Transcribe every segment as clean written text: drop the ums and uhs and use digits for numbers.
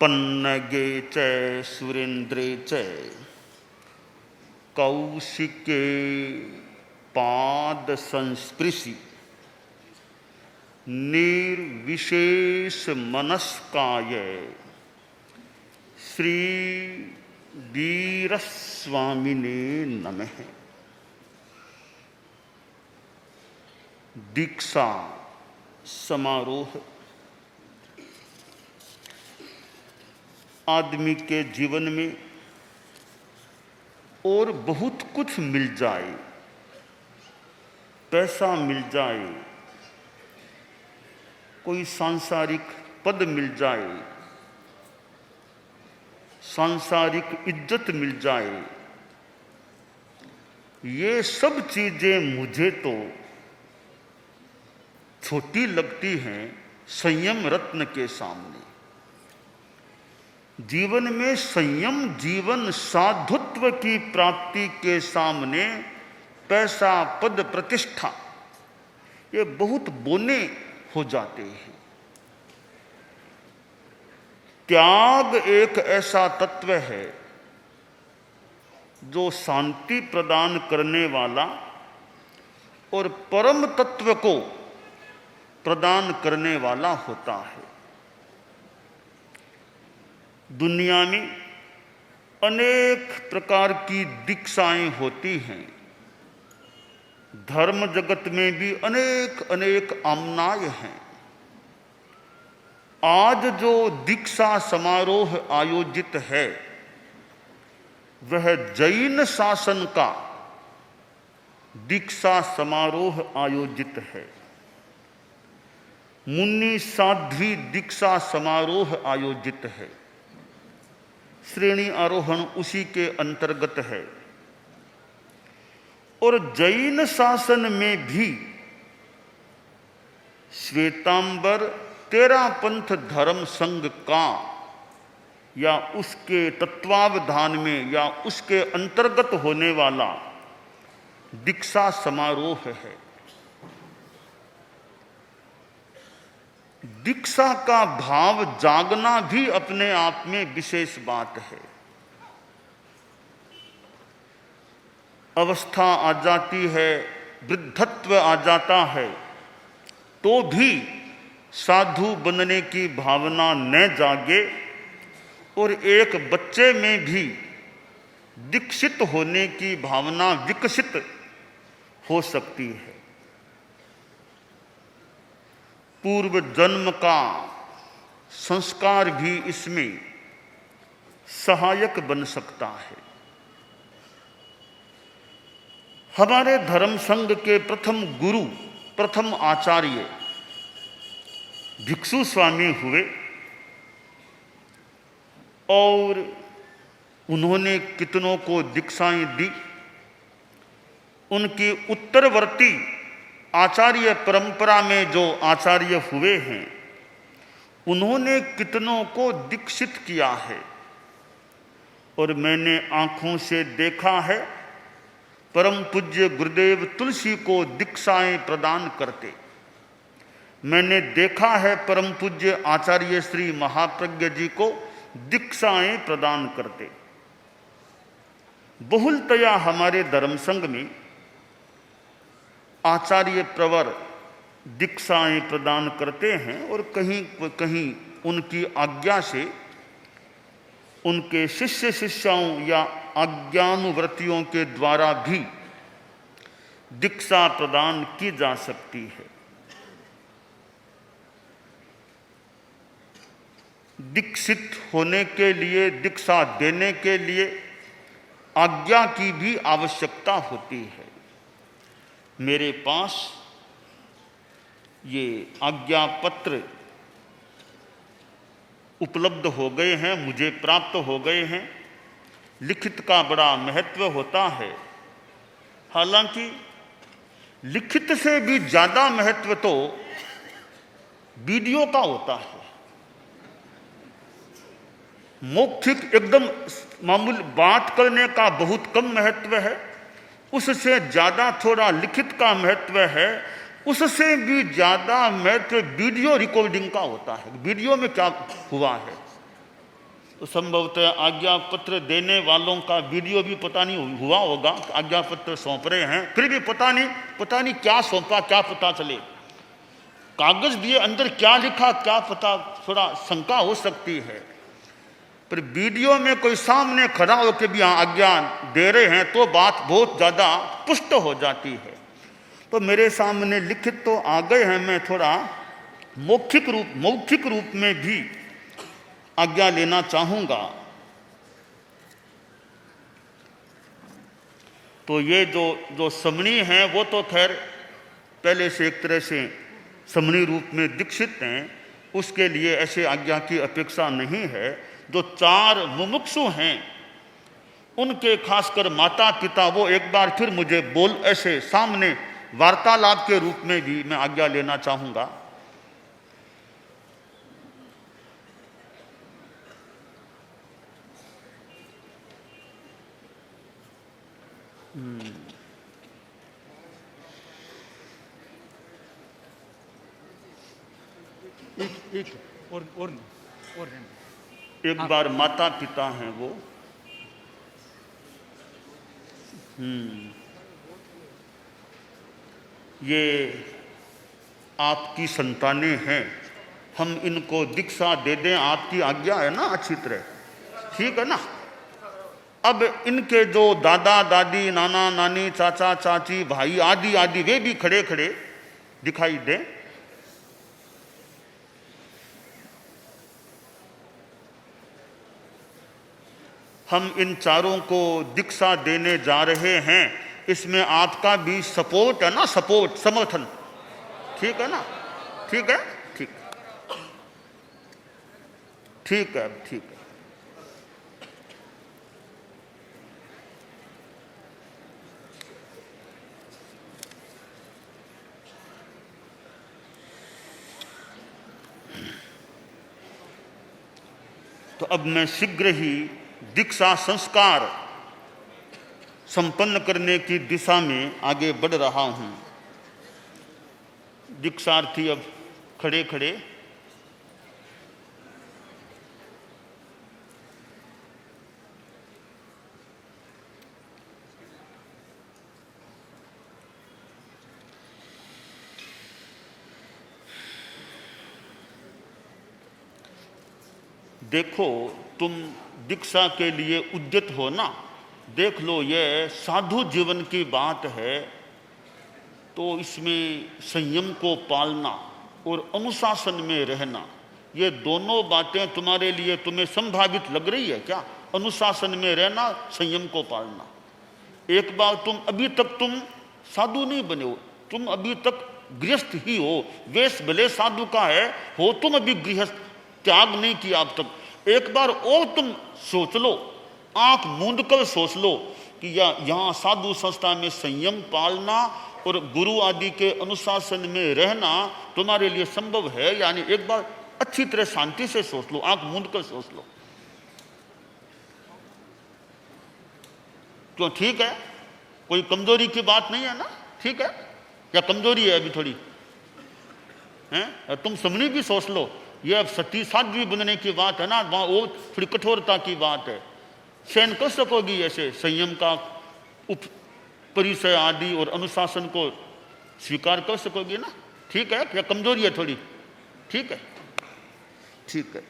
पन्नगे च सुरेन्द्रे च कौशिके पाद संस्पृशि निर्विशेष मनस्काय श्री वीरस्वामिने नमः। दीक्षा समारोह आदमी के जीवन में और बहुत कुछ मिल जाए, पैसा मिल जाए, कोई सांसारिक पद मिल जाए, सांसारिक इज्जत मिल जाए, ये सब चीजें मुझे तो छोटी लगती हैं संयम रत्न के सामने। जीवन में संयम जीवन साधुत्व की प्राप्ति के सामने पैसा पद प्रतिष्ठा ये बहुत बोने हो जाते हैं। त्याग एक ऐसा तत्व है जो शांति प्रदान करने वाला और परम तत्व को प्रदान करने वाला होता है। दुनिया में अनेक प्रकार की दीक्षाएं होती हैं, धर्म जगत में भी अनेक अनेक आमनाएं हैं। आज जो दीक्षा समारोह आयोजित है वह जैन शासन का दीक्षा समारोह आयोजित है। मुनि साध्वी दीक्षा समारोह आयोजित है। श्रेणी आरोहण उसी के अंतर्गत है। और जैन शासन में भी श्वेतांबर तेरा पंथ धर्म संघ का या उसके तत्वावधान में या उसके अंतर्गत होने वाला दीक्षा समारोह है। दीक्षा का भाव जागना भी अपने आप में विशेष बात है। अवस्था आ जाती है, वृद्धत्व आ जाता है, तो भी साधु बनने की भावना न जागे और एक बच्चे में भी दीक्षित होने की भावना विकसित हो सकती है। पूर्व जन्म का संस्कार भी इसमें सहायक बन सकता है। हमारे धर्म संघ के प्रथम गुरु प्रथम आचार्य भिक्षु स्वामी हुए और उन्होंने कितनों को दीक्षाएं दी। उनकी उत्तरवर्ती आचार्य परंपरा में जो आचार्य हुए हैं उन्होंने कितनों को दीक्षित किया है। और मैंने आंखों से देखा है परम पूज्य गुरुदेव तुलसी को दीक्षाएं प्रदान करते। मैंने देखा है परम पूज्य आचार्य श्री महाप्रज्ञ जी को दीक्षाएं प्रदान करते। बहुलतया हमारे धर्म संघ में आचार्य प्रवर दीक्षाएं प्रदान करते हैं और कहीं कहीं उनकी आज्ञा से उनके शिष्य शिष्याओं या आज्ञानुवर्तियों के द्वारा भी दीक्षा प्रदान की जा सकती है। दीक्षित होने के लिए, दीक्षा देने के लिए आज्ञा की भी आवश्यकता होती है। मेरे पास ये आज्ञा पत्र उपलब्ध हो गए हैं, मुझे प्राप्त हो गए हैं। लिखित का बड़ा महत्व होता है। हालांकि लिखित से भी ज़्यादा महत्व तो वीडियो का होता है। मौखिक एकदम मामूली बात करने का बहुत कम महत्व है, उससे ज़्यादा थोड़ा लिखित का महत्व है, उससे भी ज़्यादा महत्व वीडियो रिकॉर्डिंग का होता है। वीडियो में क्या हुआ है तो संभवतः आज्ञा पत्र देने वालों का वीडियो भी पता नहीं हुआ होगा, आज्ञा पत्र सौंप रहे हैं, फिर भी पता नहीं क्या सौंपा, क्या पता चले। कागज दिए, अंदर क्या लिखा क्या पता, थोड़ा शंका हो सकती है। पर वीडियो में कोई सामने खड़ा होकर भी आज्ञा दे रहे हैं तो बात बहुत ज़्यादा पुष्ट हो जाती है। तो मेरे सामने लिखित तो आ गए हैं, मैं थोड़ा मौखिक रूप में भी आज्ञा लेना चाहूँगा। तो ये जो समणी हैं वो तो खैर पहले से एक तरह से समणी रूप में दीक्षित हैं, उसके लिए ऐसे आज्ञा की अपेक्षा नहीं है। जो 4 मुमुक्षु हैं उनके खासकर माता पिता, वो एक बार फिर मुझे ऐसे सामने वार्तालाप के रूप में भी मैं आज्ञा लेना चाहूँगा। एक बार माता पिता हैं वो, ये आपकी संतानें हैं, हम इनको दीक्षा दे दें, आपकी आज्ञा है ना अच्छी तरह, ठीक है ना। अब इनके जो दादा दादी, नाना नानी, चाचा चाची, भाई आदि आदि वे भी खड़े खड़े दिखाई दें। हम इन चारों को दीक्षा देने जा रहे हैं, इसमें आपका भी सपोर्ट है ना, सपोर्ट, समर्थन, ठीक है ना, ठीक है, ठीक ठीक है, ठीक है। तो अब मैं शीघ्र ही दीक्षा संस्कार संपन्न करने की दिशा में आगे बढ़ रहा हूं। दीक्षार्थी अब खड़े खड़े देखो, तुम दीक्षा के लिए उद्यत हो ना, देख लो ये साधु जीवन की बात है, तो इसमें संयम को पालना और अनुशासन में रहना, ये दोनों बातें तुम्हारे लिए तुम्हें संभावित लग रही है क्या? अनुशासन में रहना, संयम को पालना। एक बार अभी तक तुम साधु नहीं बने हो, तुम अभी तक गृहस्थ ही हो, वेश भले साधु का है, हो तुम अभी गृहस्थ, त्याग नहीं किया अब तक। एक बार और तुम सोच लो, आंख मूंद कर सोच लो कि यहाँ साधु संस्था में संयम पालना और गुरु आदि के अनुशासन में रहना तुम्हारे लिए संभव है, यानी एक बार अच्छी तरह शांति से सोच लो, आंख मूंद कर सोच लो। क्यों, ठीक है, कोई कमजोरी की बात नहीं है ना, ठीक है, या कमजोरी है अभी थोड़ी है? तुम समझनी भी सोच लो, ये अब सती साध्वी बनने की बात है ना, वहां वो थोड़ी कठोरता की बात है, सहन कर सकोगी ऐसे संयम का परिचय आदि और अनुशासन को स्वीकार कर सकोगी ना, ठीक है, या कमजोरी है थोड़ी, ठीक है, ठीक है।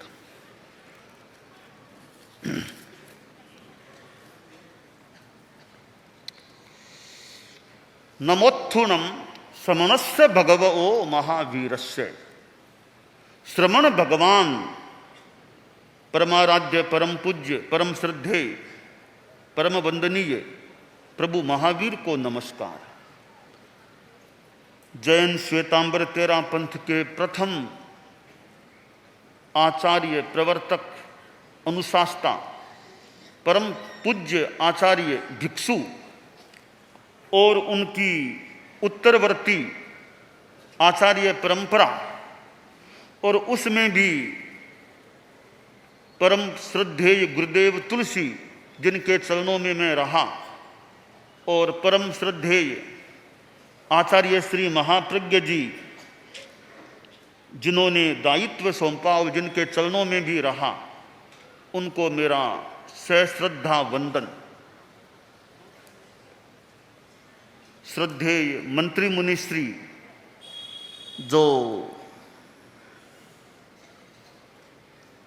नमोत्थुणम समनस्य भगवो महावीरस्य। श्रमण भगवान परमाराध्य, परम पूज्य, परम श्रद्धेय, परम वंदनीय प्रभु महावीर को नमस्कार। जैन श्वेतांबर तेरा पंथ के प्रथम आचार्य, प्रवर्तक, अनुशास्ता, परम पूज्य आचार्य भिक्षु और उनकी उत्तरवर्ती आचार्य परंपरा, और उसमें भी परम श्रद्धेय गुरुदेव तुलसी जिनके चरणों में मैं रहा, और परम श्रद्धेय आचार्य श्री महाप्रज्ञ जी जिन्होंने दायित्व सौंपा और जिनके चरणों में भी रहा, उनको मेरा सश्रद्धा वंदन। श्रद्धेय मंत्री मुनिश्री जो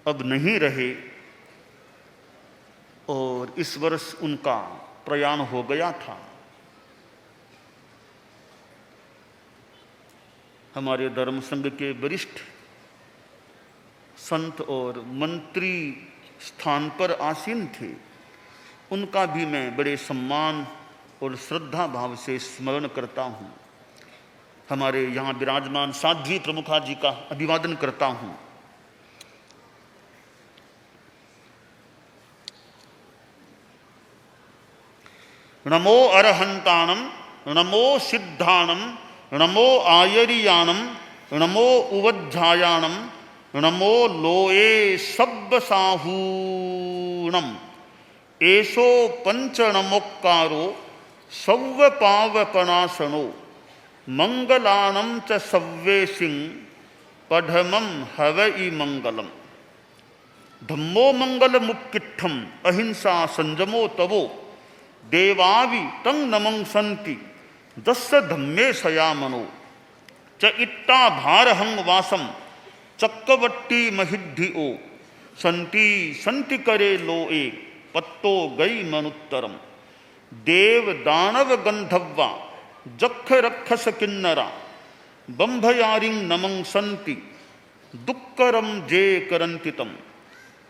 अब नहीं रहे और इस वर्ष उनका प्रयाण हो गया था, हमारे धर्म संघ के वरिष्ठ संत और मंत्री स्थान पर आसीन थे, उनका भी मैं बड़े सम्मान और श्रद्धा भाव से स्मरण करता हूँ। हमारे यहाँ विराजमान साध्वी प्रमुखा जी का अभिवादन करता हूँ। नमो अरहंताणम, नमो सिद्धाणम, नमो आयरियाणम, नमो उवध्यायाणम, नमो लोए सब्बसाहूणम। एषो पंचनमोक्कारो सव्वपावपनाशनो मंगलाणं च सव्वेसिं पढ़मं हवई मंगलम। धम्मो मंगलमुक्किट्ठम अहिंसा संजमो तवो देवावि तं नमं संति दस्य धम्मे सयामनो च इट्टा भारहं वासम चक्रवट्टी महिद्धिओ संति संति करे लोए पत्तो गई मनुत्तरम। देव दानव गंधव्वा जख रक्षस किन्नरा बंभयारिं नमं संति दुक्करम जे करंतितम।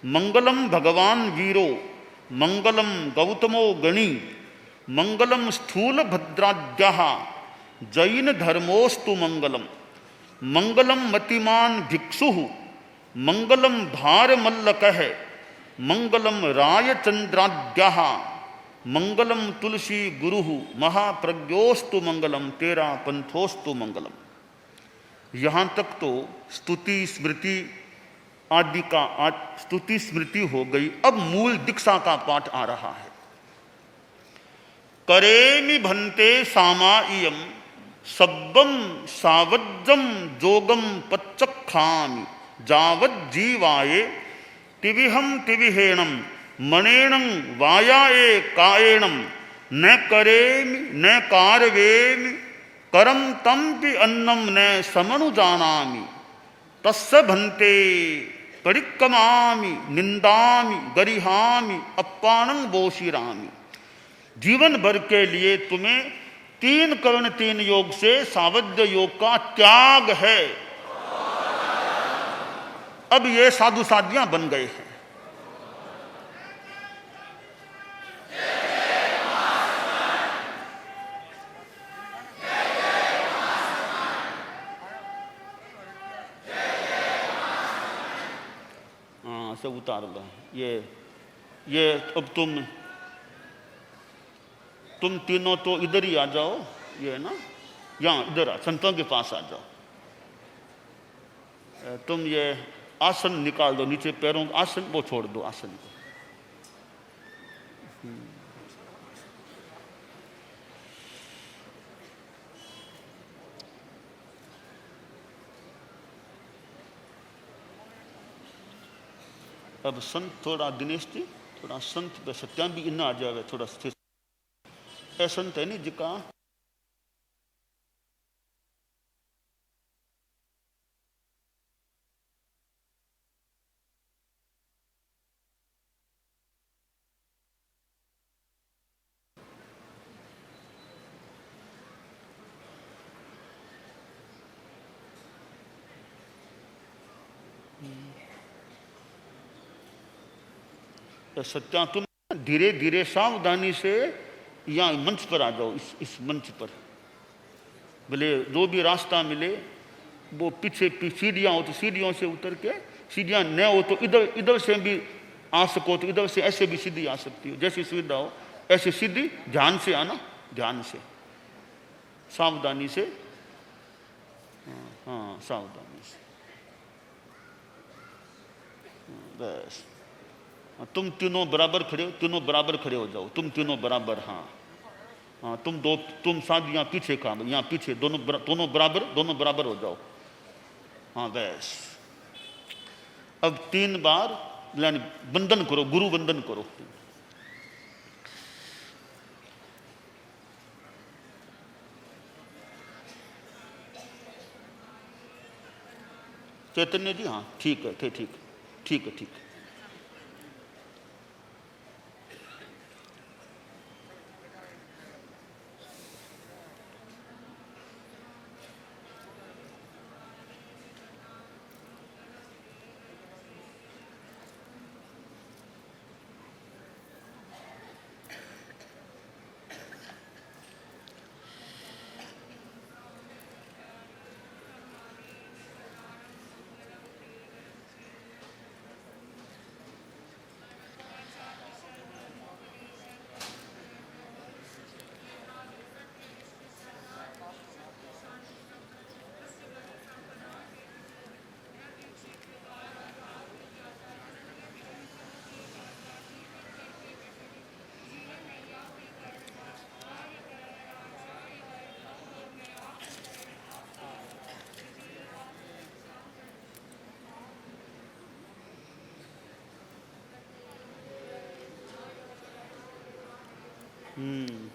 मंगलम भगवान वीरो मंगलम गौतमो गणी मंगलम स्थूल भद्राद्याः जैन धर्मोस्तु मंगलम। मंगलम मतिमान भिक्षुः मंगलम भारमल्लकः मंगलम रायचंद्राद्याः मंगलम तुलसी गुरुः महाप्रज्ञोस्तु मंगलम तेरा पंथोस्तु मंगलम। यहाँ तक तो स्तुति स्मृति आदि का स्तुति स्मृति हो गई। अब मूल दीक्षा का पाठ आ रहा है। करेमि भन्ते सामाइयम सब्बम सावज्जम जोगम पच्चखामि जावज् जीवाये तिविहम तिविहेणम मणेणं वायाये कायेणम न करेमि न कारवेमि करम तंपि अन्नम न समनुजानामि तस्य भन्ते परिक्रमामि निंदामि गरिहामि अप्पानं बोशिरामि। जीवन भर के लिए तुम्हें 3 कर्ण 3 योग से सावध्य योग का त्याग है। अब ये साधु साधियां बन गए हैं। से उतार लो ये अब तुम तीनों तो इधर ही आ जाओ। ये ना यहाँ इधर संतों के पास आ जाओ। तुम ये आसन निकाल दो, नीचे पैरों का आसन वो छोड़ दो आसन को। अब संत थोड़ा दिनेश जी थोड़ा संत पे सत्यान भी इन्ना आ जावे थोड़ा स्थिर ऐ संत है नहीं जिका सत्या तुम धीरे धीरे सावधानी से यहाँ मंच पर आ जाओ। इस मंच पर भले जो भी रास्ता मिले वो पीछे सीढ़ियाँ हो तो सीढ़ियों से उतर के, सीढ़ियाँ न हो तो इधर इधर से भी आ सको तो इधर से ऐसे भी सीधी आ सकती हो, जैसी सुविधा हो ऐसे सीधी। ध्यान से आना, ध्यान से सावधानी से। हाँ सावधानी से बस। तुम तीनों बराबर खड़े हो, तीनों बराबर खड़े हो जाओ। तुम तीनों बराबर। हाँ हाँ तुम साथ यहाँ पीछे काम, यहाँ पीछे दोनों बराबर हो जाओ। हाँ बस। अब 3 बार यानी वंदन करो, गुरु वंदन करो। चैतन्य जी, हाँ ठीक है, ठीक ठीक है, ठीक है।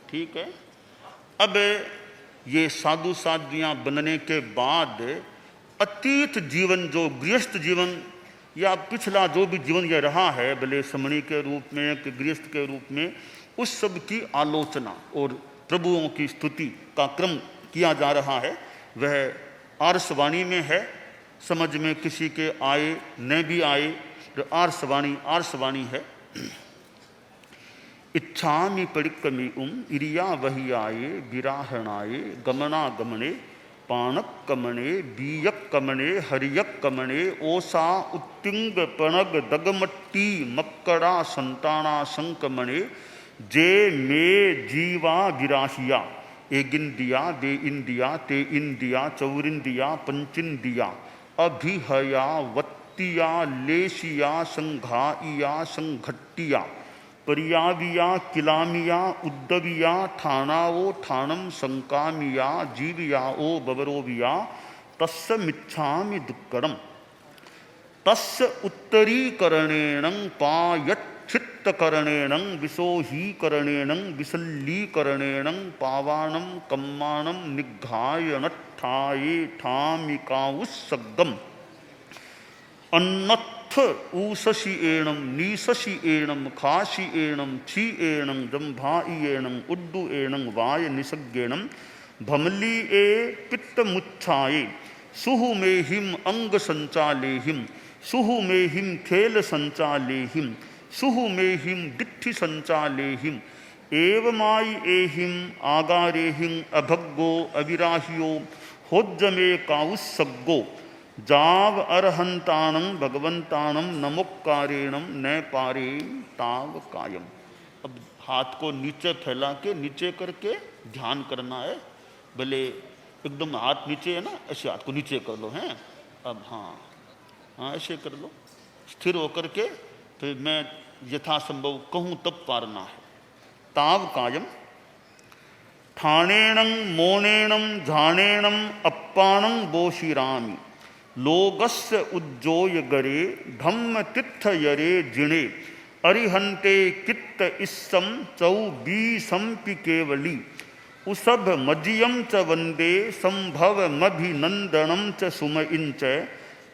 ठीक है। अब ये साधु साध्वियाँ बनने के बाद अतीत जीवन, जो गृहस्थ जीवन या पिछला जो भी जीवन यह रहा है, भले समणी के रूप में कि गृहस्थ के रूप में, उस सब की आलोचना और प्रभुओं की स्तुति का क्रम किया जा रहा है। वह आर्षवाणी में है। समझ में किसी के आए न भी आए, तो आर्षवाणी है। इच्छामि परिक्रमी इरिया वही आये विराहणाये गमनागमने पाणक कमने बीयक कमने हरियक कमने ओसा उत्तिंग पणग दगमट्टी मक्कड़ा संताना संकमने जे मे जीवा गिराहिया एगिंदिया दे इंदिया ते इंदिया चौरिंदिया पंचिंदिया अभिहया वत्तिया लेशिया संघाइया संघट्टिया परियाविया किलामिया उद्दविया ठाणाओ ठाणम संकामिया जीविया ओ बवरोविया तस्य मिच्छामि दुक्कड़म तस्य उत्तरीकरणेन पायच्छित्तकरणेन विशोहीकरणेन विसल्लीकरणेन पावाणं कम्माणं निघ्घाय नट्ठाये ठामिकाउस्सग्गम अन्नत्थ ऊससी एणम नीससी एणम खासी एणम छी एणम जम्भाई एणम उड्डू एणम वाय निसग्गेणम भमली ए पित्त मुच्छाए सुहु मेहिम अंग संचालेहिम सुहु मेहिम खेल संचालेहिम सुहु मेहिम डिट्ठि संचालेहिम एवमाई एहिम आगारेहिम अभग्गो अविराहियो होज्जमे काउस्सग्गो जाव अरहंताणं भगवंताणं नमोक्कारेणं न पारे ताव कायम। अब हाथ को नीचे फैला के नीचे करके ध्यान करना है। भले एकदम हाथ नीचे है ना, ऐसे हाथ को नीचे कर लो हैं। अब हाँ ऐसे कर लो, स्थिर होकर के फिर मैं यथासंभव कहूँ तब पारना है। ताव कायम ठाणेणं मोनेणं झाणेणं अप्पाणं बोशिरामि लोगस्य उज्जोय गरे धम्म तित्थ यरे जिणे अरिहंते कित्त इस्सम चौबीसंपि केवली उसभ मजियम च वंदे संभव मभिनंदनम च सुमइन च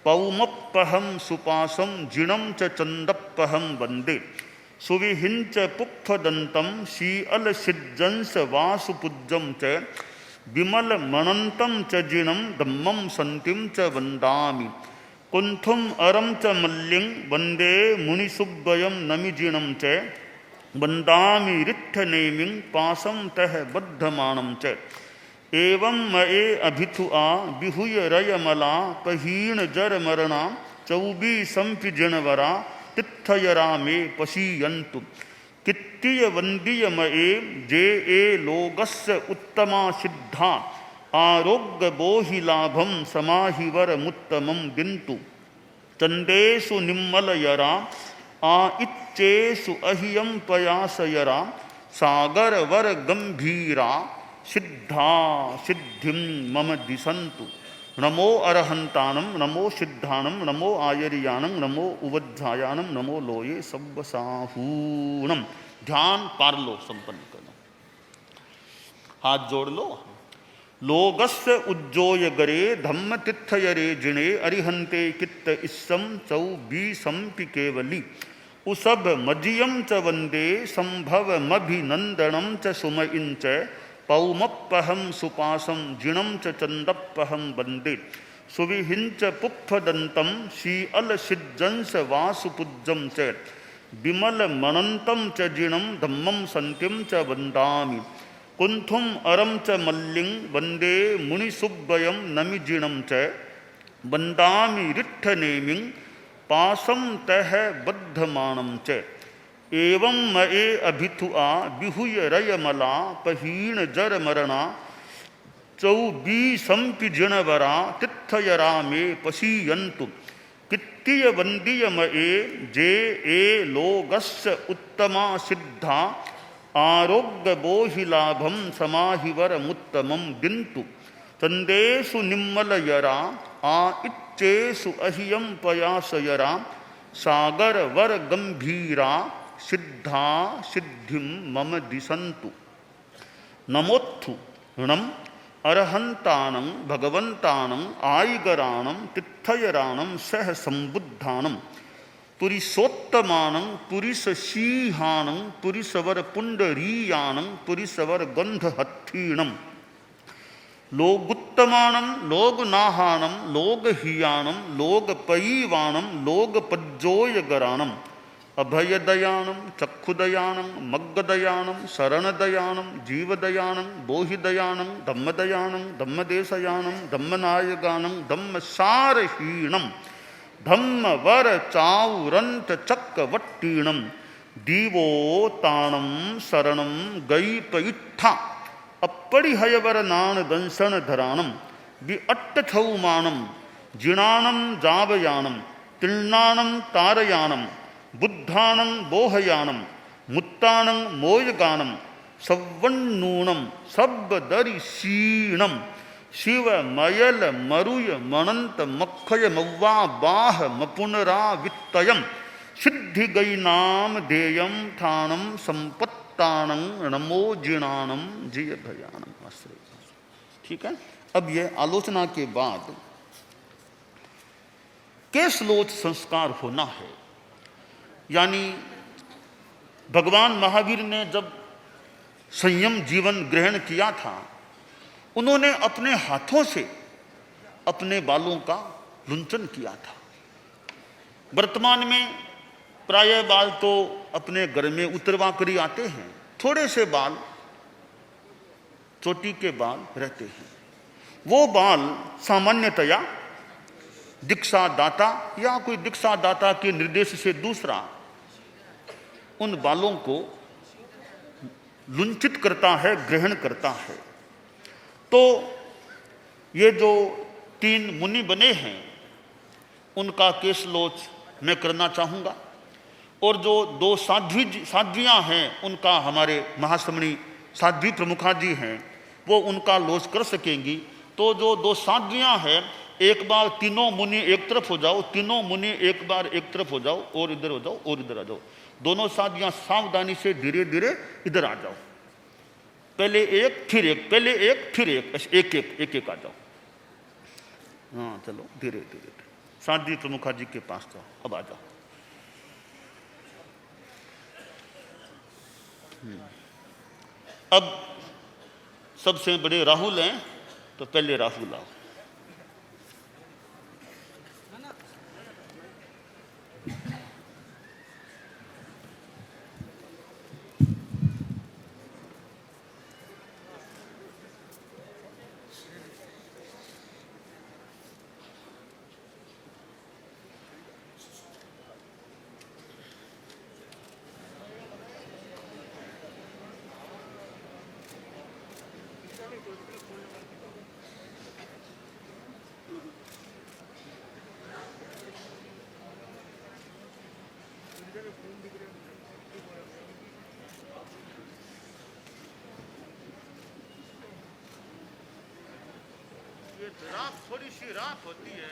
पौमप्पहम सुपासम जिणम च चंदप्पहम वंदे सुविहिंच पुक्फदंतम शीअल सिज्जंस वासुपुज्जम च विमल मणंतम च जिणम दम्मम संतिम च वंदामि कुंथुम अरम च मल्लिं वंदे मुनिसुब्बयम नमिजिणम च वंदामि रिट्ठ नेमिं पासम तह बद्धमाणम च एवं मए अभिथु आ विहुय रयमला पहीण जर मरणा चौबीसंपि जिणवरा तित्थयरा मे पशीयन्तु कित्तीय वंदीय मए जे ए लोगस्य उत्तमा सिद्धा आरोग्य बोहि लाभम समाहिवर मुत्तमम गिंतु चंदेषु निम्मल यरा आ इच्चेषु अहियम पयास यरा सागर वर गंभीरा सिद्धा सिद्धिम मम दिशंतु नमो अरहंतानम, नमो सिद्धानम, नमो आयरियानम, नमो उवध्यायानम, नमो लोये सब्बसाहूणम। ध्यान पार लो, संपन्न कर लो, हाथ जोड़ लो। लोगस्य उज्जोय गरे धम्म तिथयरे जिणे अरिहंते कित्त इस्सम चौ बीसंपि केवली उसभ मजियम च वंदे संभव मभिनंदनम च सुमइन च पौमप्पहम सुपासम जिणम च चंदप्पहम वंदे सुविहिंच पुप्फदंतम शीअल सिज्जंस वासुपुज्जम च विमल मनंतम च जिणम धम्मम संत्यम च वंदामि कुंथुम अरम च मल्लिंग वंदे मुनिसुब्बयम नमिजिणम च वंदामि रिट्ठनेमिं पासम तह बद्धमानम च एवं मए अभिथुआ विहुय रयमला पहीण जर मरणा चौबीसंपि जिणवरा तिथयरा मे पशीयन्तु कित्तीय वंदीय मए जे ए लोगस्य उत्तमा सिद्धा आरोग्य बोहिलाभम समाहिवर मुत्तमम दिंतु चंदेशु निम्मलयरा आ इच्चेषु अहियम पयासयरा सागर वर गंभीरा सिद्धा सिद्धिम मम दिशंतु। नमोत्थु ऋणम अरहंतानं भगवंतानं आयिगराणं तिथयराणं सह संबुद्धानं पुरिसोत्तमानं पुरिसशीहानं पुरिसवर पुंडरीयानं पुरिसवर गंधहत्थीणं लोगुत्तमानं लोगनाहानं लोगहीयानं लोगपयीवानं लोगपज्जोयगराणं अभयदयानं चक्षुदयानं मग्गदयानं शरणदयानं जीवदयानं बोहिदयानं धम्मदयानं धम्मदेशयानं धम्मनायगानं धम्मसारहीणं धम्मवर चाउरंत चक्रवट्टीणं दीवोताणं शरणं गईपयुत्था अपरिहयवर नान दंसन धराणं वि अट्टछौमानं जिणानं जावयानं तिल्नानं तारयानं बुद्धानं बोहयानं मुत्तानं मोयगानं सव्वन्नूनं सब्बदरिशीणं शिव मयल मरुय मनंत मक्खय मव्वा बाह मपुनरा वित्तयम सिद्धि गई नाम देयम थानम संपत्तानं नमो जिणानम जिय भयानम आश्रय। ठीक है, अब ये आलोचना के बाद केशलोच संस्कार होना है। यानी भगवान महावीर ने जब संयम जीवन ग्रहण किया था, उन्होंने अपने हाथों से अपने बालों का लुंचन किया था। वर्तमान में प्रायः बाल तो अपने घर में उतरवा कर ही आते हैं, थोड़े से बाल चोटी के बाल रहते हैं। वो बाल सामान्यतया दीक्षादाता या कोई दीक्षादाता के निर्देश से दूसरा उन बालों को लुंचित करता है, ग्रहण करता है। तो ये जो 3 मुनि बने हैं उनका केशलोच मैं करना चाहूँगा, और जो 2 साध्वियाँ हैं उनका हमारे महासमणी साध्वी प्रमुखा जी हैं वो उनका लोच कर सकेंगी। तो जो 2 साध्वियाँ हैं, एक बार तीनों मुनि एक तरफ हो जाओ, तीनों मुनि एक बार एक तरफ हो जाओ, और इधर हो जाओ और इधर आ जाओ। दोनों साथियां सावधानी से धीरे धीरे इधर आ जाओ, पहले एक फिर एक, पहले एक फिर एक, एक एक एक एक आ जाओ। हाँ चलो धीरे धीरे साध्वी प्रमुखा जी के पास जाओ, अब आ जाओ। अब सबसे बड़े राहुल हैं तो पहले राहुल आओ।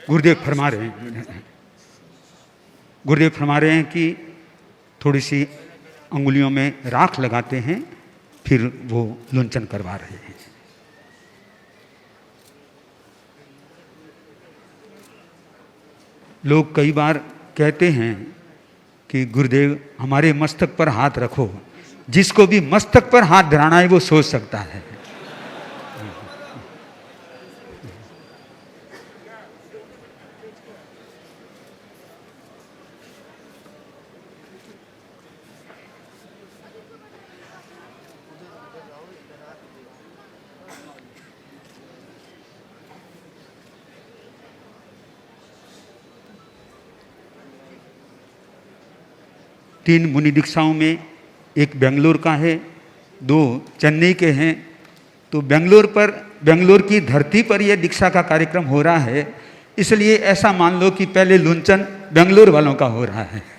गुरुदेव फरमा रहे हैं कि थोड़ी सी अंगुलियों में राख लगाते हैं, फिर वो लुंचन करवा रहे हैं। लोग कई बार कहते हैं कि गुरुदेव हमारे मस्तक पर हाथ रखो। जिसको भी मस्तक पर हाथ धराना है वो सोच सकता है। तीन मुनि दीक्षाओं में एक बेंगलोर का है, दो चेन्नई के हैं। तो बेंगलोर की धरती पर यह दीक्षा का कार्यक्रम हो रहा है, इसलिए ऐसा मान लो कि पहले लुंचन बेंगलोर वालों का हो रहा है।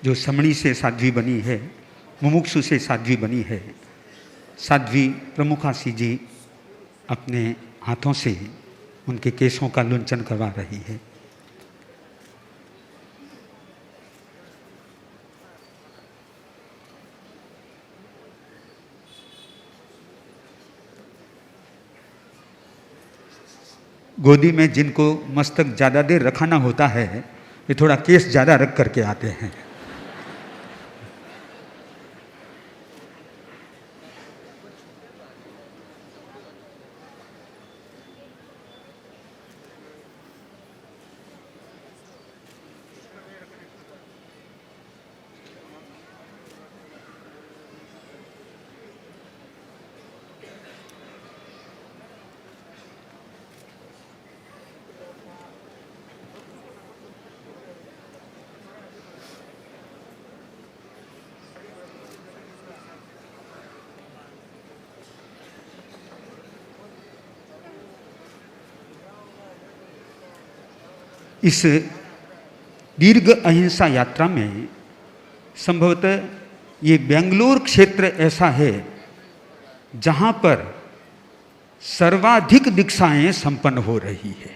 जो समणी से साध्वी बनी है, मुमुक्षु से साध्वी बनी है, साध्वी प्रमुखासी जी अपने हाथों से उनके केशों का लुंचन करवा रही है। गोदी में जिनको मस्तक ज़्यादा देर रखाना होता है, वे थोड़ा केस ज़्यादा रख करके आते हैं। इस दीर्घ अहिंसा यात्रा में संभवतः ये बेंगलोर क्षेत्र ऐसा है जहां पर सर्वाधिक दीक्षाएं संपन्न हो रही है।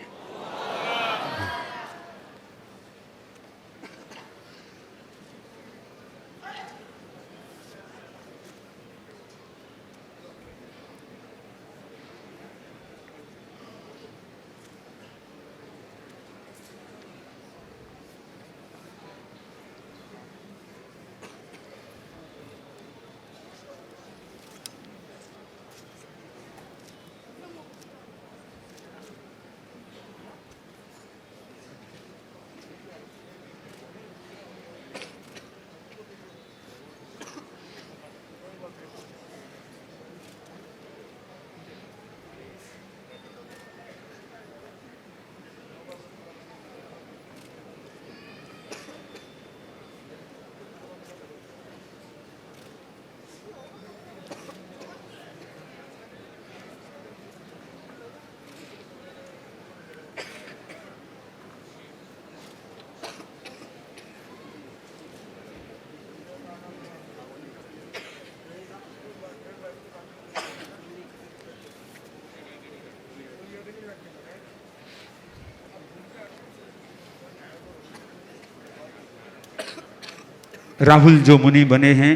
राहुल जो मुनि बने हैं,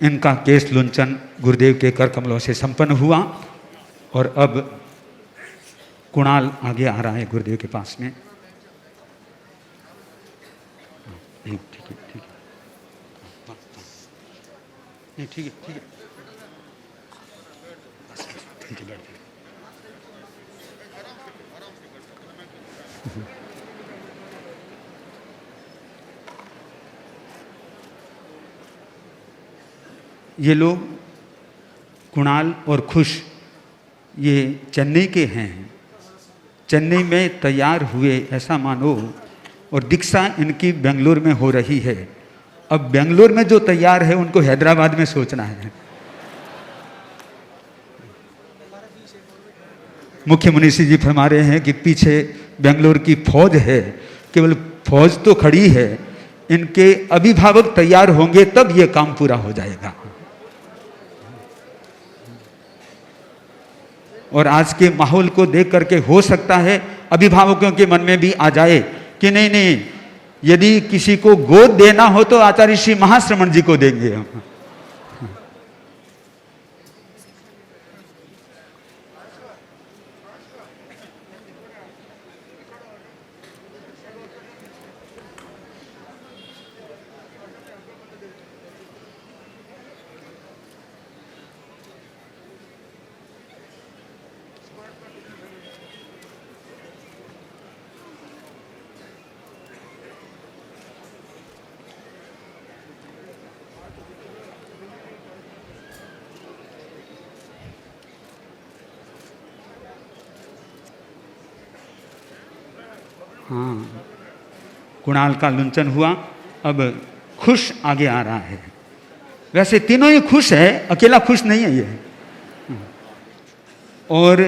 इनका केश लुंचन गुरुदेव के कर कमलों से संपन्न हुआ। और अब कुणाल आगे आ रहा है गुरुदेव के पास में। ठीक है, ठीक है, नहीं ठीक है, ठीक है, ठीक है, बैठ जाइए। ये लोग कुणाल और खुश ये चेन्नई के हैं, चेन्नई में तैयार हुए ऐसा मानो, और दीक्षा इनकी बेंगलोर में हो रही है। अब बेंगलोर में जो तैयार है उनको हैदराबाद में सोचना है। मुख्य मुनीषी जी फरमा रहे हैं कि पीछे बेंगलोर की फौज है, केवल फौज तो खड़ी है, इनके अभिभावक तैयार होंगे तब ये काम पूरा हो जाएगा। और आज के माहौल को देख करके हो सकता है अभिभावकों के मन में भी आ जाए कि नहीं नहीं, यदि किसी को गोद देना हो तो आचार्य श्री महाश्रमण जी को देंगे हम। हाँ, कुणाल का लुंचन हुआ, अब खुश आगे आ रहा है। वैसे तीनों ही खुश है, अकेला खुश नहीं है ये। और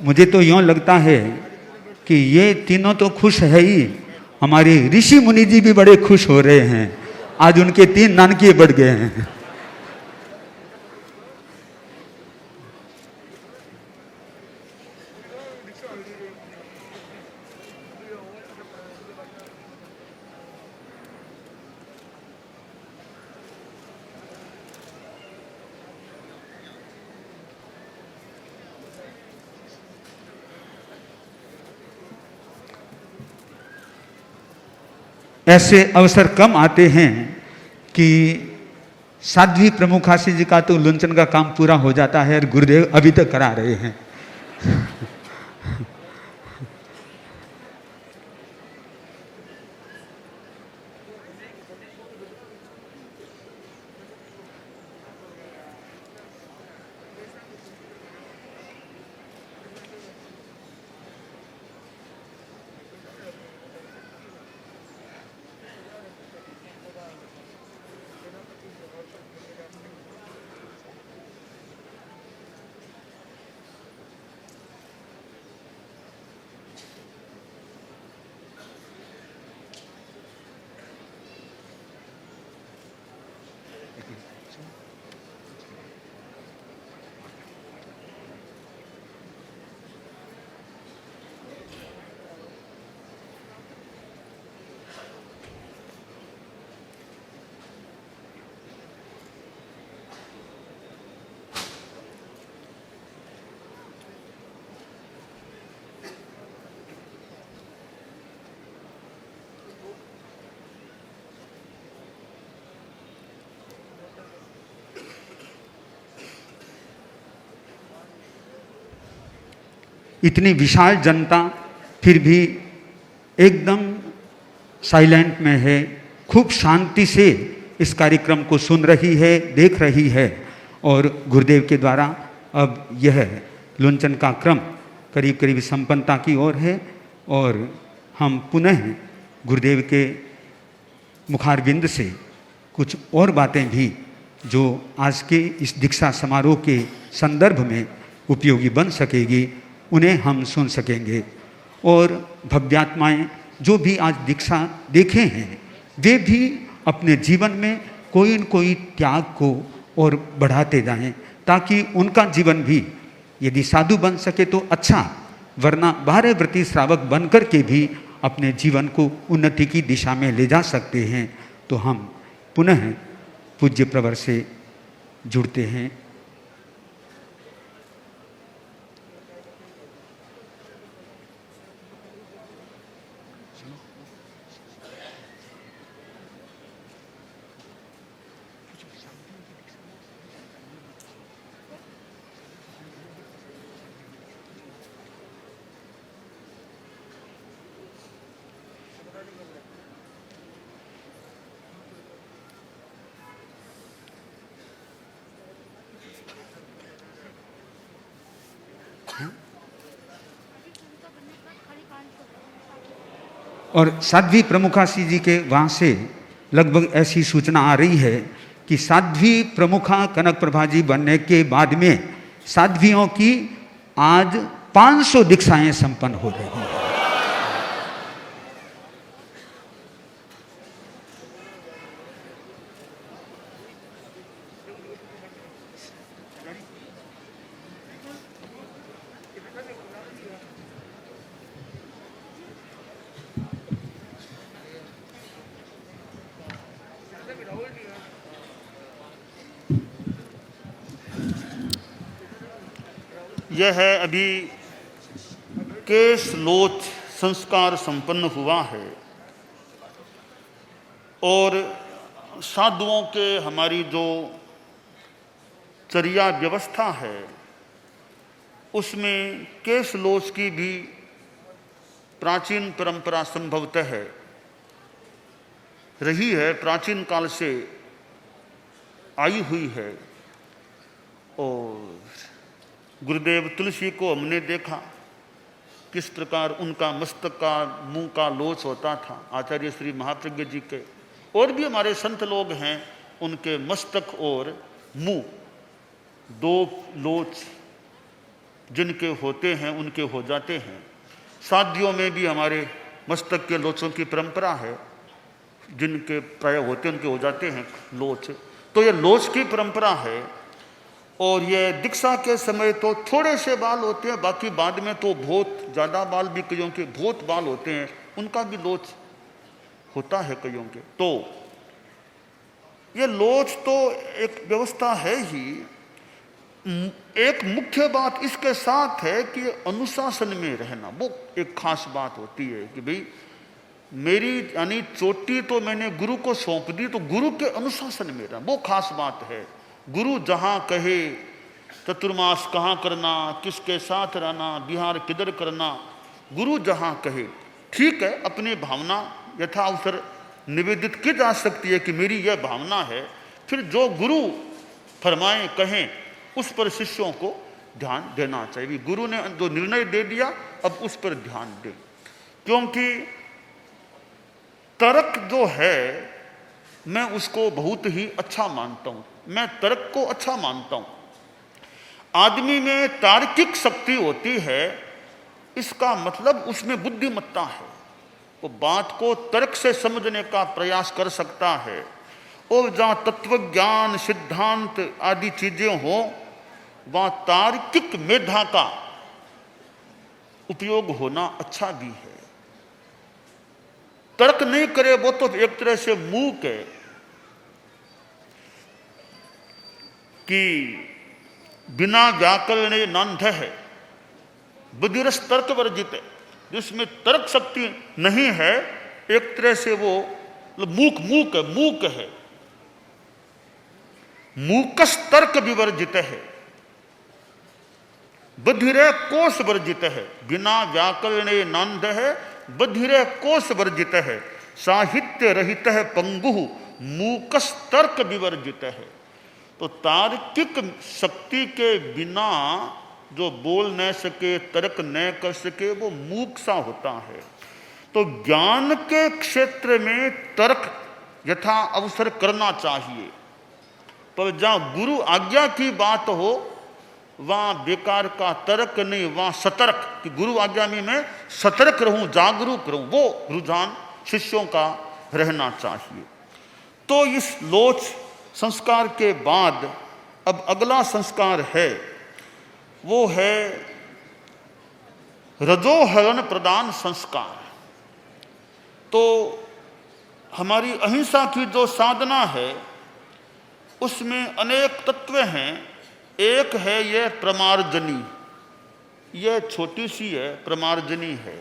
मुझे तो यूँ लगता है कि ये तीनों तो खुश है ही, हमारे ऋषि मुनि जी भी बड़े खुश हो रहे हैं। आज उनके 3 नानकिए बढ़ गए हैं। ऐसे अवसर कम आते हैं कि साध्वी प्रमुखासी जी का तो लुंचन का काम पूरा हो जाता है और गुरुदेव अभी तक करा रहे हैं। इतनी विशाल जनता फिर भी एकदम साइलेंट में है, खूब शांति से इस कार्यक्रम को सुन रही है, देख रही है। और गुरुदेव के द्वारा अब यह लुंचन का क्रम करीब करीब संपन्नता की ओर है। और हम पुनः गुरुदेव के मुखारविंद से कुछ और बातें भी जो आज के इस दीक्षा समारोह के संदर्भ में उपयोगी बन सकेगी, उन्हें हम सुन सकेंगे। और भव्यात्माएँ जो भी आज दीक्षा देखे हैं, वे भी अपने जीवन में कोई न कोई त्याग को और बढ़ाते जाएं, ताकि उनका जीवन भी यदि साधु बन सके तो अच्छा, वरना 12 व्रती श्रावक बनकर के भी अपने जीवन को उन्नति की दिशा में ले जा सकते हैं। तो हम पुनः पूज्य प्रवर से जुड़ते हैं। और साध्वी प्रमुखासी जी के वहाँ से लगभग ऐसी सूचना आ रही है कि साध्वी प्रमुखा कनक प्रभा जी बनने के बाद में साध्वियों की आज 500 दीक्षाएं संपन्न हो रही हैं। यह है अभी केश लोच संस्कार संपन्न हुआ है और साधुओं के हमारी जो चर्या व्यवस्था है उसमें केश लोच की भी प्राचीन परंपरा संभवतः है रही है, प्राचीन काल से आई हुई है। और गुरुदेव तुलसी को हमने देखा किस प्रकार उनका मस्तक का मुंह का लोच होता था, आचार्य श्री महाप्रज्ञ जी के और भी हमारे संत लोग हैं, उनके मस्तक और मुंह दो लोच जिनके होते हैं उनके हो जाते हैं। शादियों में भी हमारे मस्तक के लोचों की परंपरा है, जिनके प्राय होते हैं उनके हो जाते हैं लोच। तो ये लोच की परंपरा है। और ये दीक्षा के समय तो थोड़े से बाल होते हैं, बाकी बाद में तो बहुत ज़्यादा बाल भी कईयों के बहुत बाल होते हैं, उनका भी लोच होता है कईयों के। तो ये लोच तो एक व्यवस्था है ही। एक मुख्य बात इसके साथ है कि अनुशासन में रहना, वो एक खास बात होती है कि भाई मेरी यानी चोटी तो मैंने गुरु को सौंप दी, तो गुरु के अनुशासन में रहना वो खास बात है। गुरु जहाँ कहे चतुर्मास कहाँ करना, किसके साथ रहना, बिहार किधर करना, गुरु जहाँ कहे ठीक है। अपनी भावना यथा अवसर निवेदित की जा सकती है कि मेरी यह भावना है, फिर जो गुरु फरमाएं कहें उस पर शिष्यों को ध्यान देना चाहिए। गुरु ने जो निर्णय दे दिया अब उस पर ध्यान दें, क्योंकि तर्क जो है मैं उसको बहुत ही अच्छा मानता हूं, मैं तर्क को अच्छा मानता हूं। आदमी में तार्किक शक्ति होती है, इसका मतलब उसमें बुद्धिमत्ता है, वो बात को तर्क से समझने का प्रयास कर सकता है। और जहां तत्व ज्ञान सिद्धांत आदि चीजें हो वहां तार्किक मेधा का उपयोग होना अच्छा भी है। तर्क नहीं करे वो तो एक तरह से मूक है कि बिना व्याकरण नंद है, बुद्धिरस तर्क वर्जित है। जिसमें तर्क शक्ति नहीं है एक तरह से वो मूक है। मूकस तर्क विवर्जित है, बधिरे कोश वर्जित है। बिना व्याकरणे नंद है, बधिरे कोश वर्जित है। साहित्य रहित है पंगु, मूकस तर्क विवर्जित है। तो तार्किक शक्ति के बिना जो बोल न सके, तर्क न कर सके, वो मूक सा होता है। तो ज्ञान के क्षेत्र में तर्क यथा अवसर करना चाहिए, पर जहां गुरु आज्ञा की बात हो वहां बेकार का तर्क नहीं, वहां सतर्क कि गुरु आज्ञा में मैं सतर्क रहूं, जागरूक रहूं, वो रुझान शिष्यों का रहना चाहिए। तो इस लोच संस्कार के बाद अब अगला संस्कार है, वो है रजोहरण प्रदान संस्कार। तो हमारी अहिंसा की जो साधना है उसमें अनेक तत्व हैं। एक है यह प्रमार्जनी, यह छोटी सी है, प्रमार्जनी है।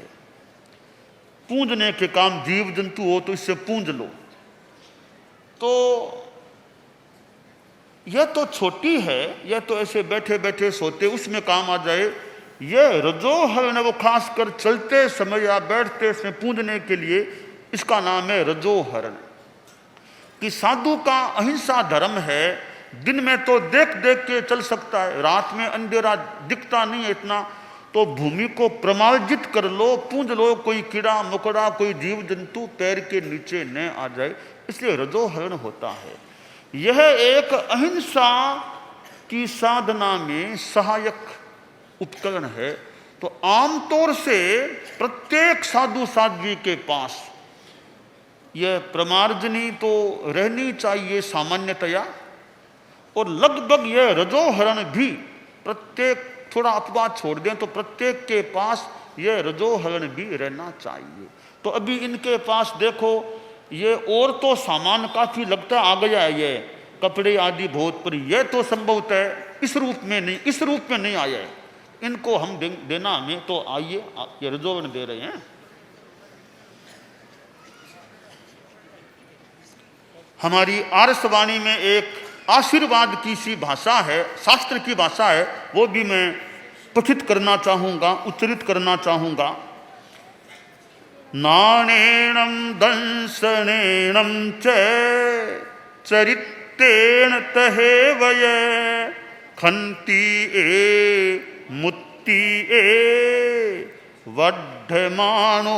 पूंजने के काम, जीव जंतु हो तो इससे पूंज लो। तो यह तो छोटी है, यह तो ऐसे बैठे बैठे सोते उसमें काम आ जाए। यह रजो है वो खासकर चलते समय या बैठते समय पूंजने के लिए, इसका नाम है रजोहरण। कि साधु का अहिंसा धर्म है। दिन में तो देख देख के चल सकता है, रात में अंधेरा दिखता नहीं है इतना, तो भूमि को प्रमार्जित कर लो, पूंज लो, कोई कीड़ा मकोड़ा कोई जीव जंतु पैर के नीचे न आ जाए, इसलिए रजोहरण होता है। यह एक अहिंसा की साधना में सहायक उपकरण है। तो आमतौर से प्रत्येक साधु साध्वी के पास यह प्रमार्जनी तो रहनी चाहिए सामान्यतया, और लगभग यह रजोहरण भी प्रत्येक, थोड़ा अपवाद छोड़ दें तो प्रत्येक के पास यह रजोहरण भी रहना चाहिए। तो अभी इनके पास देखो, ये और तो सामान काफी लगता आ गया है, ये कपड़े आदि बहुत, पर यह तो संभवतः इस रूप में नहीं, इस रूप में नहीं आया है। इनको हम देना हमें, तो आइए ये रजोहरण दे रहे हैं। हमारी आर्षवाणी में एक आशीर्वाद की सी भाषा है, शास्त्र की भाषा है, वो भी मैं पठित करना चाहूंगा, उच्चरित करना चाहूंगा। नाणेणं दंशनेणं च चरित्रेण तहेवय खन्ति ए मुत्ति ए वड्ढमानो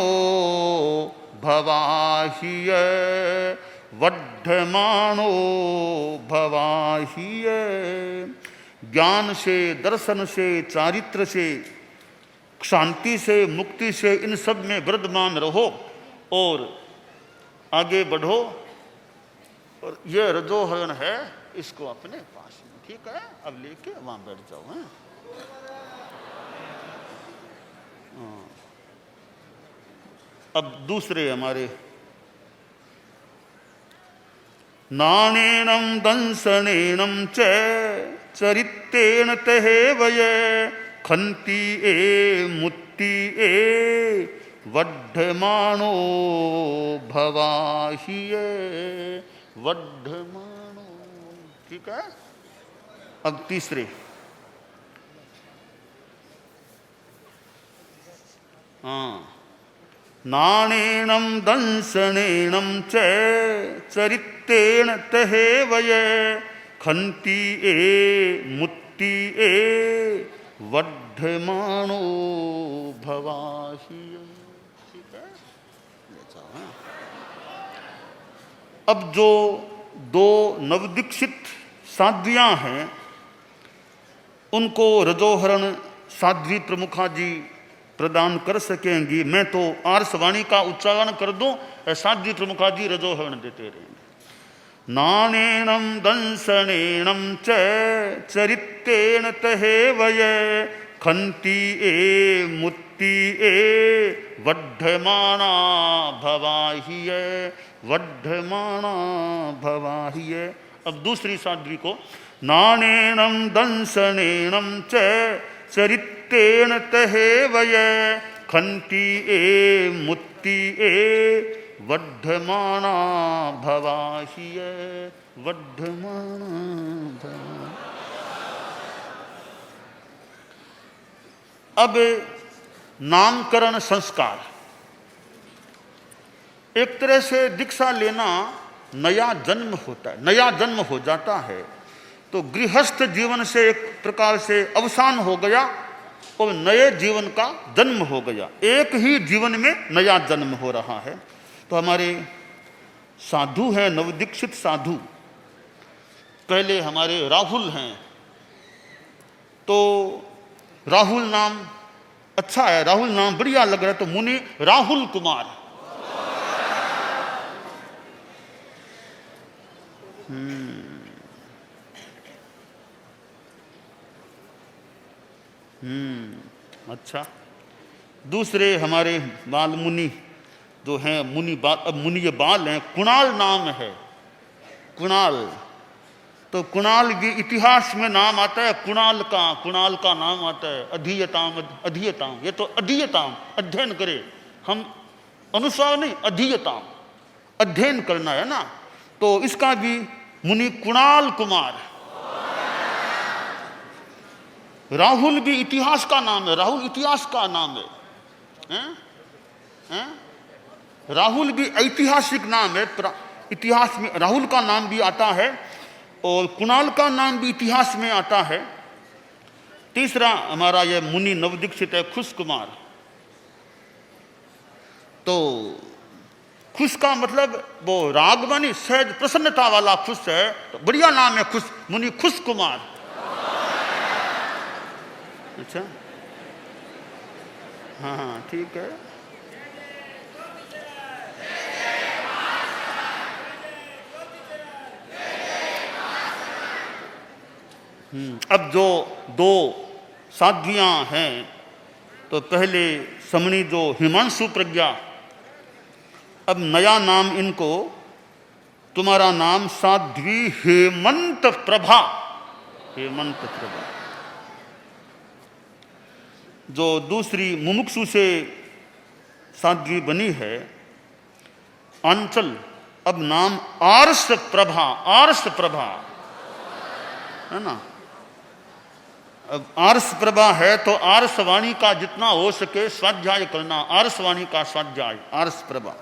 भवाहिय वड्ढमानो भवाहिय। ज्ञान से, दर्शन से, चारित्र से, शांति से, मुक्ति से, इन सब में वर्धमान रहो और आगे बढ़ो। और यह रजोहरण है, इसको अपने पास में, ठीक है, अब लेके वहां बैठ जाओ। हैं अब दूसरे हमारे, नाणेनं दंशनेनं च चरित्रेण तहेवय खन्ति ए मुत्ति ए वड्ढमानो भवाहिय वड्ढमानो। ठीक है, अब तीसरे, नाणेनं दंशनेनं च चरित्रेण तहेवय खन्ति ए मुत्ति ए वड्ढमानो भवाहिय। ठीक है, अब जो दो नवदीक्षित साध्वियां हैं उनको रजोहरण साध्वी प्रमुखा जी प्रदान कर सकेंगी। मैं तो आर्षवाणी का उच्चारण कर दूं, साध्वी प्रमुखा जी रजोहरण देते रहेंगे। नाणेनं दंशनेनं च चरित्रेण तहेवय खन्ति ए मुत्ति ए वड्ढमाना भवाहिय वड्ढमाना भवाहिय। अब दूसरी साध्वी को, नाणेनं दंशनेनं च चरित्रेण तहेवय खन्ति ए मुत्ति ए वड्ढमाना भवाहिय वड्ढमाना भवाहिय। अब नामकरण संस्कार, एक तरह से दीक्षा लेना नया जन्म होता है, नया जन्म हो जाता है। तो गृहस्थ जीवन से एक प्रकार से अवसान हो गया और नए जीवन का जन्म हो गया। एक ही जीवन में नया जन्म हो रहा है। तो हमारे साधु हैं, नवदीक्षित साधु, पहले हमारे राहुल हैं। तो राहुल नाम अच्छा है, राहुल नाम बढ़िया लग रहा है, तो मुनि राहुल कुमार। अच्छा, दूसरे हमारे बाल मुनि जो हैं मुनि ये बाल हैं, कुणाल नाम है, कुणाल। तो कुणाल भी इतिहास में नाम आता है, कुणाल का नाम आता है, अधीयताम, ये तो अधीयताम, अध्ययन करे, हम अनुसार नहीं, अधीयताम, अध्ययन करना है ना। तो इसका भी मुनि कुणाल कुमार। राहुल भी इतिहास का नाम है, राहुल इतिहास का नाम है? राहुल भी ऐतिहासिक नाम है, इतिहास में राहुल का नाम भी आता है और कुणाल का नाम भी इतिहास में आता है। तीसरा हमारा यह मुनि नवदीक्षित है, खुश कुमार। तो खुश का मतलब वो रागवानी सहज प्रसन्नता वाला खुश है, तो बढ़िया नाम है खुश, मुनि खुश कुमार। अच्छा, हाँ ठीक है। अब जो दो साध्वियां हैं, तो पहले समणी जो हिमांशु प्रज्ञा, अब नया नाम इनको, तुम्हारा नाम साध्वी हेमंत प्रभा, हेमंत प्रभा। जो दूसरी मुमुक्षु से साध्वी बनी है अंचल, अब नाम आर्ष प्रभा, आर्ष प्रभा है ना। अब आर्ष प्रभा है तो आर्षवाणी का जितना हो सके स्वाध्याय करना, आर्षवाणी का स्वाध्याय, आर्ष प्रभा।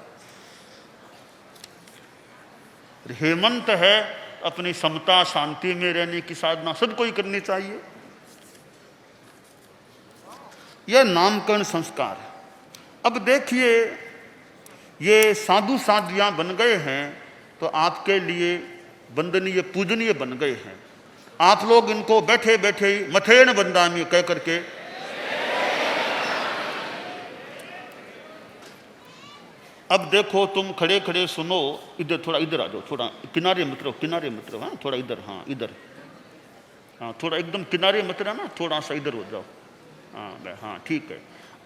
हेमंत है, अपनी समता शांति में रहने की साधना सबको ही करनी चाहिए। यह नामकरण संस्कार। अब देखिए, ये साधु साध्वियां बन गए हैं तो आपके लिए वंदनीय पूजनीय बन गए हैं। आप लोग इनको बैठे बैठे ही मथेन बंदामी कह करके अब देखो, तुम खड़े खड़े सुनो, इधर थोड़ा इधर आ जाओ, थोड़ा किनारे मत रहो, किनारे मत रहो, हाँ थोड़ा इधर, हाँ इधर, हाँ थोड़ा एकदम किनारे मत रहना, थोड़ा सा इधर हो जाओ, हाँ ठीक है।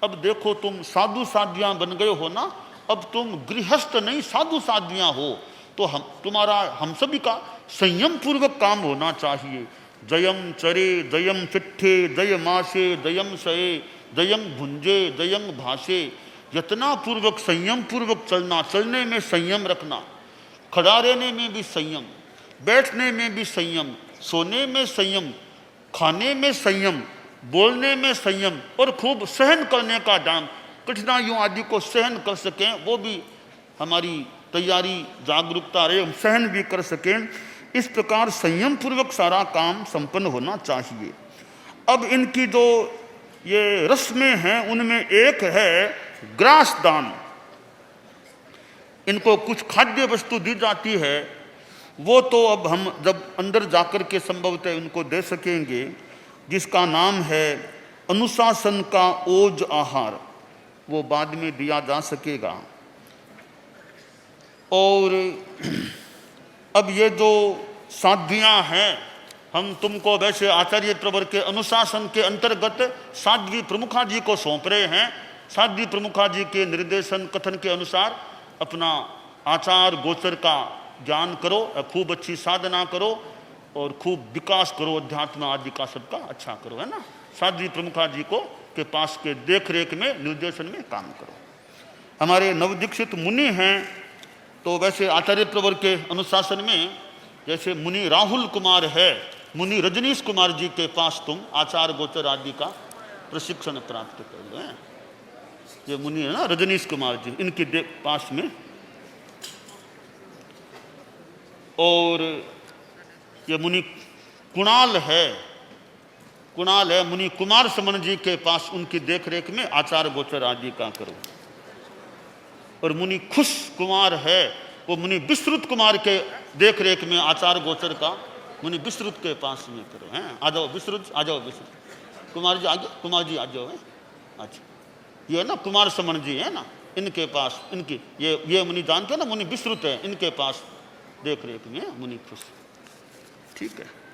अब देखो, तुम साधु साध्वियां बन गए हो ना, अब तुम गृहस्थ नहीं साधु साध्वियां हो, तो हम सभी का संयम पूर्वक काम होना चाहिए। जयम चरे, जयम चिट्ठे, जय मासे, जयम सये, जयम भुंजे, जयम भाषे, यतना पूर्वक संयम पूर्वक चलना, चलने में संयम रखना, खड़ा रहने में भी संयम, बैठने में भी संयम, सोने में संयम, खाने में संयम, बोलने में संयम, और खूब सहन करने का दान, कठिनाइयों आदि को सहन कर सकें, वो भी हमारी तैयारी, जागरूकता रहे, हम सहन भी कर सकें। इस प्रकार संयम पूर्वक सारा काम संपन्न होना चाहिए। अब इनकी जो ये रस्में हैं, उनमें एक है ग्रास दान। इनको कुछ खाद्य वस्तु दी जाती है, वो तो अब हम जब अंदर जाकर के संभवतः उनको दे सकेंगे, जिसका नाम है अनुशासन का ओज आहार, वो बाद में दिया जा सकेगा। और अब ये जो साध्वियां हैं, हम तुमको वैसे आचार्य प्रवर के अनुशासन के अंतर्गत साध्वी प्रमुखा जी को सौंप रहे हैं। साध्वी प्रमुखा जी के निर्देशन कथन के अनुसार अपना आचार गोचर का ज्ञान करो, खूब अच्छी साधना करो और खूब विकास करो, अध्यात्म आदि का सबका अच्छा करो, है ना। साध्वी प्रमुखा जी को के पास के देख रेख में, निर्देशन में काम करो। हमारे नवदीक्षित मुनि हैं, तो वैसे आचार्य प्रवर के अनुशासन में जैसे मुनि राहुल कुमार है, मुनि रजनीश कुमार जी के पास तुम आचार गोचर आदि का प्रशिक्षण प्राप्त कर लो। ये मुनि है ना रजनीश कुमार जी, इनके पास में। और ये मुनि कुणाल है, मुनि कुमार समन जी के पास उनकी देखरेख में आचार गोचर आदि का करो। और मुनि खुश कुमार है, वो मुनि विस्तृत कुमार के देख रेख में आचार गोचर का मुनि विस्तृत के पास में करो। हैं, आ जाओ विस्तृत, आ जाओ विस्तृत कुमार जी, आगे कुमार जी आ जाओ। अच्छा, ये है ना कुमार समन जी है ना, इनके पास, इनकी ये मुनि जानते हैं ना, मुनि विस्तृत है, इनके पास देख रेख में मुनि खुश। ठीक है।